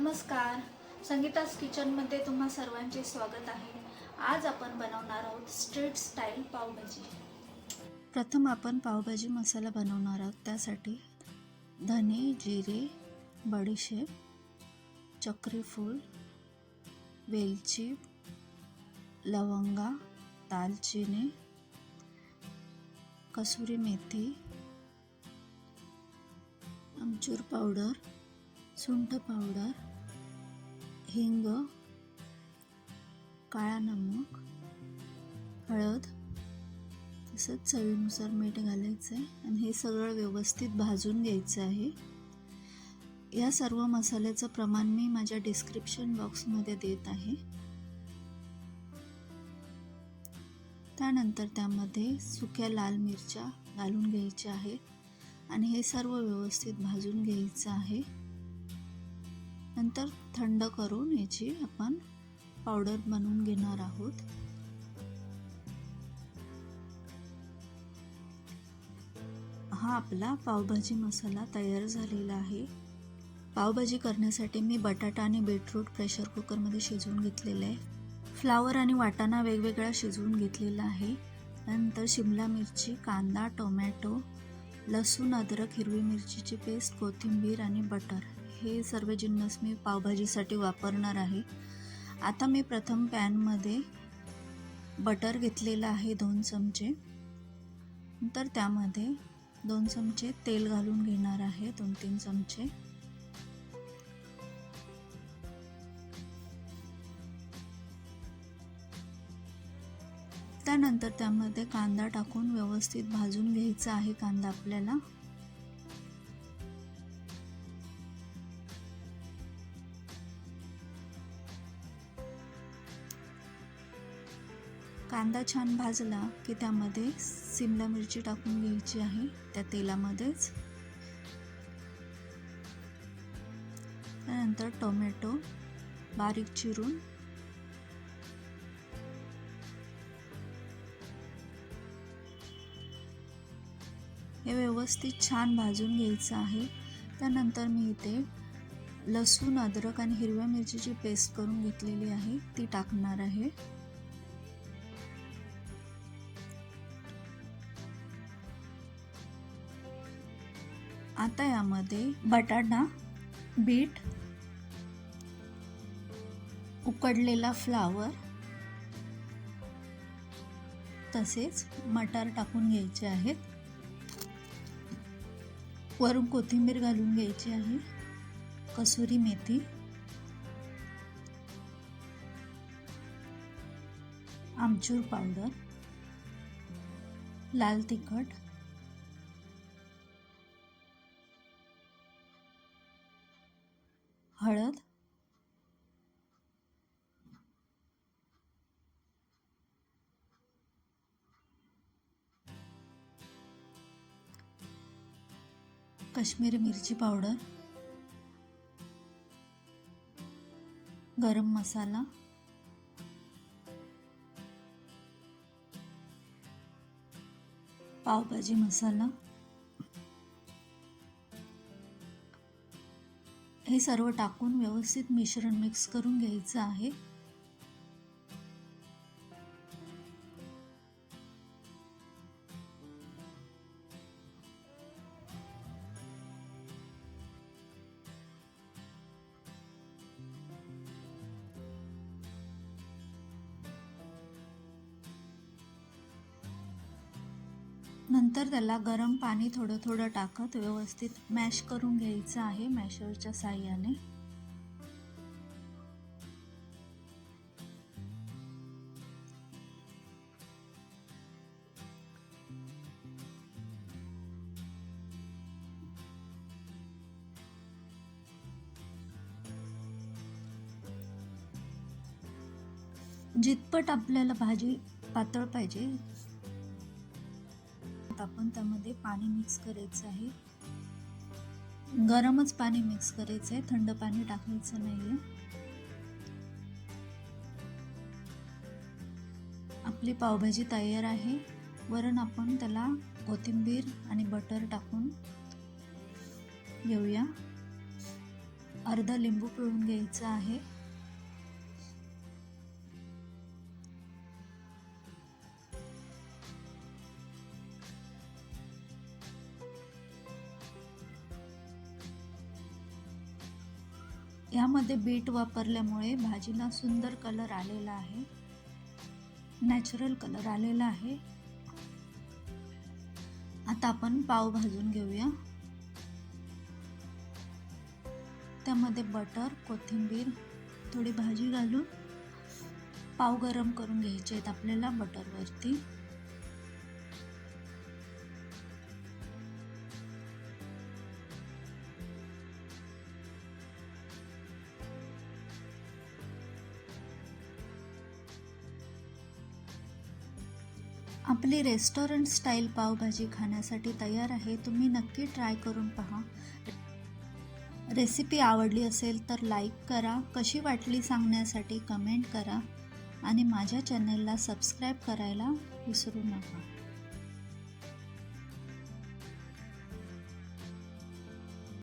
नमस्कार, संगीता's किचनमध्ये तुम्हा सर्वांचे स्वागत आहे. आज आपण बनवणार आहोत स्ट्रीट स्टाईल पावभाजी. प्रथम आपण पावभाजी मसाला बनवणार आहोत. त्यासाठी धने, जिरे, बडीशेप, चक्रीफूल, वेलची, लवंगा, दालचिनी, कसुरी मेथी, आमचूर पावडर, सुंठ पावडर, हिंग, काळा नमक, हळद, तसंच चवीनुसार मीठ घालायचं आहे आणि हे सगळं व्यवस्थित भाजून घ्यायचं आहे. या सर्व मसाल्याचं प्रमाण मी माझ्या डिस्क्रिप्शन बॉक्समध्ये देत आहे. त्यानंतर त्यामध्ये सुक्या लाल मिरच्या घालून घ्यायच्या आहे आणि हे सर्व व्यवस्थित भाजून घ्यायचं आहे. नंतर थंड करून याची आपण पावडर बनवून घेणार आहोत. हा आपला पावभाजी मसाला तयार झालेला आहे. पावभाजी करण्यासाठी मी बटाटा आणि बीटरूट प्रेशर कुकरमध्ये शिजवून घेतलेले आहे. फ्लावर आणि वाटाणा वेगवेगळा शिजवून घेतलेला आहे. नंतर शिमला मिरची, कांदा, टोमॅटो, लसूण, अद्रक, हिरवी मिरचीची पेस्ट, कोथिंबीर आणि बटर हे सर्व जिन्नस मी पावभाजीसाठी वापरणार आहे. आता मी प्रथम पॅनमध्ये बटर घेतलेलं आहे 2 चमचे. नंतर त्यामध्ये 2 चमचे तेल घालून घेणार आहे, 2-3 चमचे. त्यानंतर त्यामध्ये कांदा टाकून व्यवस्थित भाजून घ्यायचा आहे कांदा आपल्याला. कांदा छान भाजला की त्यामध्ये शिमला मिरची टाकून घ्यायची आहे त्या तेलामध्येच. त्यानंतर टोमॅटो बारीक चिरून, हे व्यवस्थित छान भाजून घ्यायचं आहे. त्यानंतर मी इथे लसूण, अद्रक आणि हिरव्या मिरचीची पेस्ट करून घेतलेली आहे ती टाकणार आहे. आता यामध्ये बटाटा, बीट, उकडलेला फ्लावर तसेच मटार टाकून घ्यायचे आहेत. वरून कोथिंबीर घालून घ्यायची आहे, कसुरी मेथी, आमचूर पावडर, लाल तिखट, हळद, काश्मीरी मिरची पावडर, गरम मसाला, पावभाजी मसाला हे सर्व टाकून व्यवस्थित मिश्रण मिक्स करून घ्यायचं आहे. नंतर त्याला गरम पाणी थोडं थोडं टाकत व्यवस्थित मॅश करून घ्यायचं आहे मॅशरच्या साहाय्याने. जितपत आपल्याला भाजी पातळ पाहिजे आपण त्यामध्ये पाणी मिक्स करायचं आहे. गरमच पाणी मिक्स करायचं आहे, थंड पाणी टाकायचं नाहीये. आपली पावभाजी तयार आहे. वरून आपण त्याला कोथिंबीर आणि बटर टाकून घेऊया. अर्धा लिंबू पिळून घ्यायचा आहे. यामध्ये बीट वापरल्यामुळे भाजीला सुंदर कलर आलेला आहे, नॅचरल कलर आलेला आहे. आता आपण पाव भाजून घेऊया. त्यामध्ये बटर, कोथिंबीर, थोडी भाजी घालून पाव गरम करून घ्यायचे आहेत आपल्याला बटरवरती. आपली रेस्टॉरंट स्टाईल पावभाजी खाण्यासाठी तयार आहे. तुम्ही नक्की ट्राय करून पहा. रेसिपी आवडली असेल तर लाईक करा, कशी वाटली सांगण्यासाठी कमेंट करा आणि माझ्या चॅनलला सबस्क्राईब करायला विसरू नका.